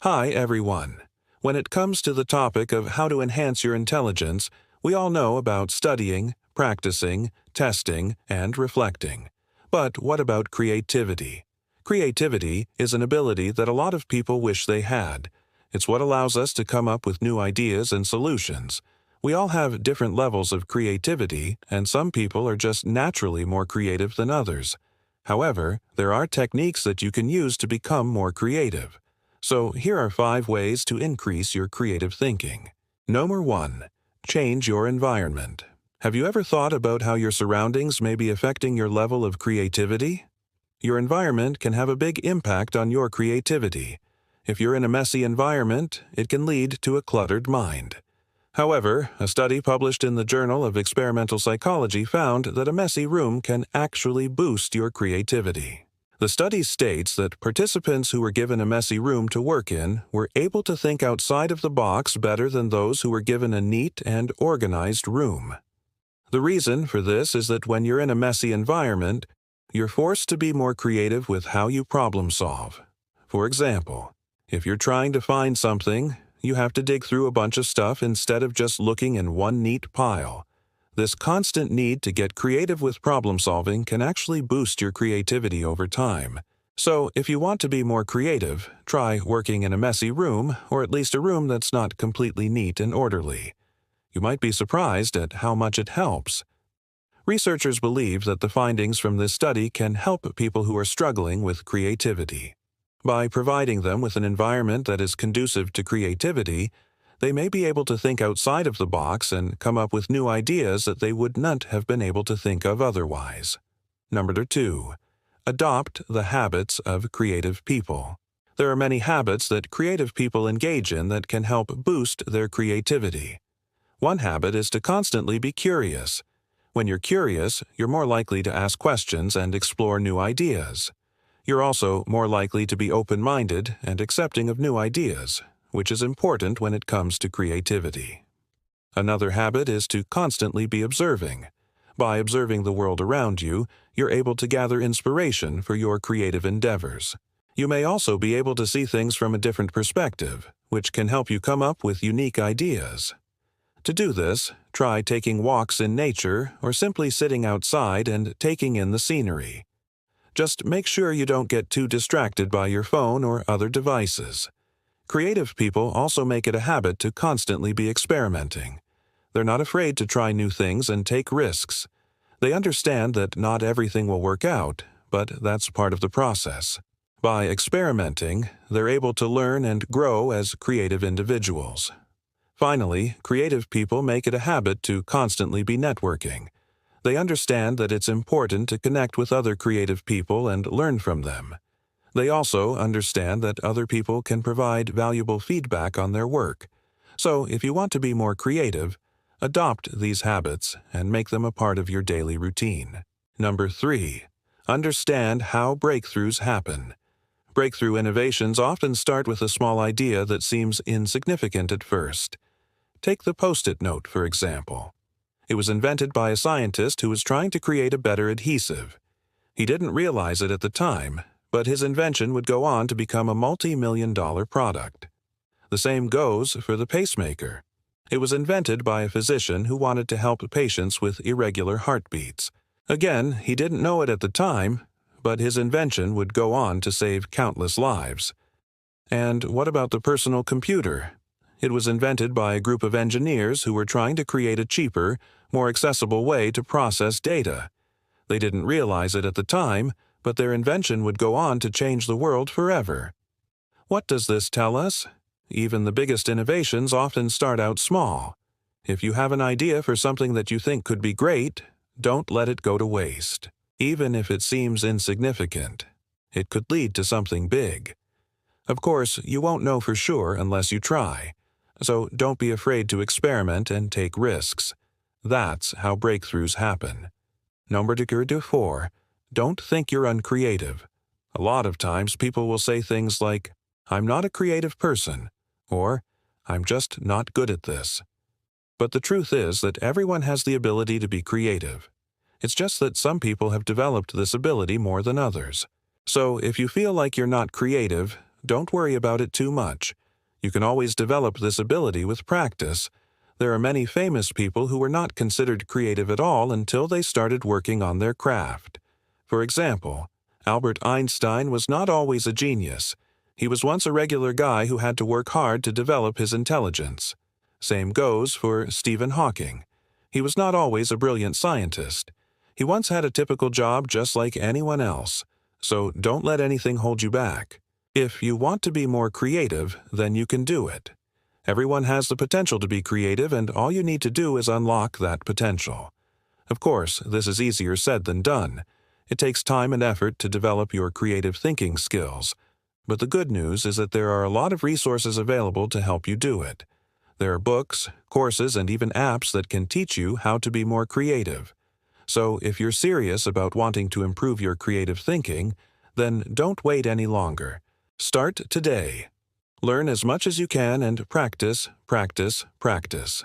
Hi, everyone. When it comes to the topic of how to enhance your intelligence, we all know about studying, practicing, testing, and reflecting. But what about creativity? Creativity is an ability that a lot of people wish they had. It's what allows us to come up with new ideas and solutions. We all have different levels of creativity, and some people are just naturally more creative than others. However, there are techniques that you can use to become more creative. So here are 5 ways to increase your creative thinking. Number 1. Change your environment. Have you ever thought about how your surroundings may be affecting your level of creativity? Your environment can have a big impact on your creativity. If you're in a messy environment, it can lead to a cluttered mind. However, a study published in the Journal of Experimental Psychology found that a messy room can actually boost your creativity. The study states that participants who were given a messy room to work in were able to think outside of the box better than those who were given a neat and organized room. The reason for this is that when you're in a messy environment, you're forced to be more creative with how you problem solve. For example, if you're trying to find something, you have to dig through a bunch of stuff instead of just looking in one neat pile. This constant need to get creative with problem solving can actually boost your creativity over time. So, if you want to be more creative, try working in a messy room, or at least a room that's not completely neat and orderly. You might be surprised at how much it helps. Researchers believe that the findings from this study can help people who are struggling with creativity. By providing them with an environment that is conducive to creativity, they may be able to think outside of the box and come up with new ideas that they would not have been able to think of otherwise. Number 2. Adopt the habits of creative people. There are many habits that creative people engage in that can help boost their creativity. One habit is to constantly be curious. When you're curious, you're more likely to ask questions and explore new ideas. You're also more likely to be open-minded and accepting of new ideas, which is important when it comes to creativity. Another habit is to constantly be observing. By observing the world around you, you're able to gather inspiration for your creative endeavors. You may also be able to see things from a different perspective, which can help you come up with unique ideas. To do this, try taking walks in nature or simply sitting outside and taking in the scenery. Just make sure you don't get too distracted by your phone or other devices. Creative people also make it a habit to constantly be experimenting. They're not afraid to try new things and take risks. They understand that not everything will work out, but that's part of the process. By experimenting, they're able to learn and grow as creative individuals. Finally, creative people make it a habit to constantly be networking. They understand that it's important to connect with other creative people and learn from them. They also understand that other people can provide valuable feedback on their work. So, if you want to be more creative, adopt these habits and make them a part of your daily routine. Number 3. Understand how breakthroughs happen. Breakthrough innovations often start with a small idea that seems insignificant at first. Take the Post-it note, for example. It was invented by a scientist who was trying to create a better adhesive. He didn't realize it at the time, but his invention would go on to become a multi-million-dollar product. The same goes for the pacemaker. It was invented by a physician who wanted to help patients with irregular heartbeats. Again, he didn't know it at the time, but his invention would go on to save countless lives. And what about the personal computer? It was invented by a group of engineers who were trying to create a cheaper, more accessible way to process data. They didn't realize it at the time, but their invention would go on to change the world forever. What does this tell us? Even the biggest innovations often start out small. If you have an idea for something that you think could be great, don't let it go to waste. Even if it seems insignificant, it could lead to something big. Of course, you won't know for sure unless you try, so don't be afraid to experiment and take risks. That's how breakthroughs happen. Number 4. Don't think you're uncreative. A lot of times people will say things like, "I'm not a creative person," or "I'm just not good at this." But the truth is that everyone has the ability to be creative. It's just that some people have developed this ability more than others. So if you feel like you're not creative, don't worry about it too much. You can always develop this ability with practice. There are many famous people who were not considered creative at all until they started working on their craft. For example, Albert Einstein was not always a genius. He was once a regular guy who had to work hard to develop his intelligence. Same goes for Stephen Hawking. He was not always a brilliant scientist. He once had a typical job just like anyone else. So don't let anything hold you back. If you want to be more creative, then you can do it. Everyone has the potential to be creative, and all you need to do is unlock that potential. Of course, this is easier said than done. It takes time and effort to develop your creative thinking skills. But the good news is that there are a lot of resources available to help you do it. There are books, courses, and even apps that can teach you how to be more creative. So if you're serious about wanting to improve your creative thinking, then don't wait any longer. Start today. Learn as much as you can and practice, practice, practice.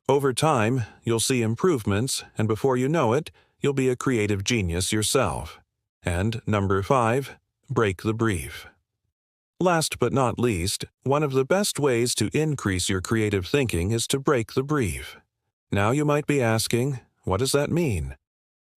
Over time, you'll see improvements, and before you know it, you'll be a creative genius yourself. And number 5, break the brief. Last but not least, one of the best ways to increase your creative thinking is to break the brief. Now you might be asking, what does that mean?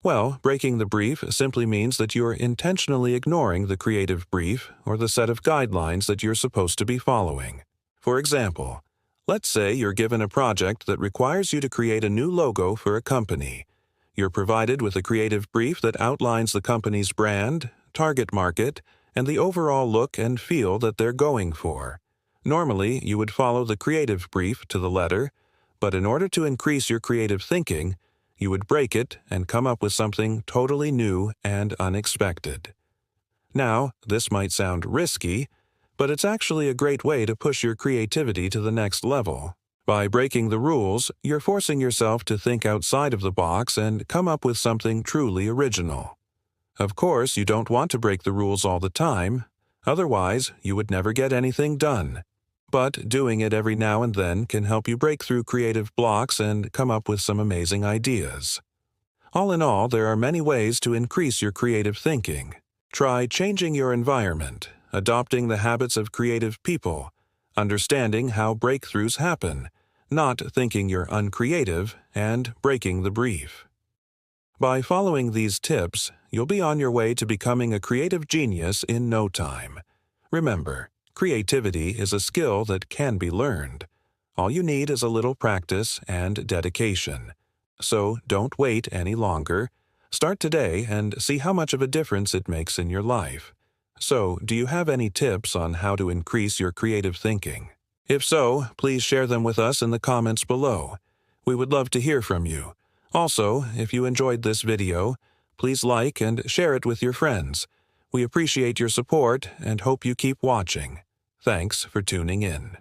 Well, breaking the brief simply means that you're intentionally ignoring the creative brief or the set of guidelines that you're supposed to be following. For example, let's say you're given a project that requires you to create a new logo for a company. You're provided with a creative brief that outlines the company's brand, target market, and the overall look and feel that they're going for. Normally, you would follow the creative brief to the letter, but in order to increase your creative thinking, you would break it and come up with something totally new and unexpected. Now, this might sound risky, but it's actually a great way to push your creativity to the next level. By breaking the rules, you're forcing yourself to think outside of the box and come up with something truly original. Of course, you don't want to break the rules all the time, otherwise you would never get anything done. But doing it every now and then can help you break through creative blocks and come up with some amazing ideas. All in all, there are many ways to increase your creative thinking. Try changing your environment, adopting the habits of creative people, understanding how breakthroughs happen, not thinking you're uncreative, and breaking the brief. By following these tips, you'll be on your way to becoming a creative genius in no time. Remember, creativity is a skill that can be learned. All you need is a little practice and dedication. So don't wait any longer. Start today and see how much of a difference it makes in your life. So, do you have any tips on how to increase your creative thinking? If so, please share them with us in the comments below. We would love to hear from you. Also, if you enjoyed this video, please like and share it with your friends. We appreciate your support and hope you keep watching. Thanks for tuning in.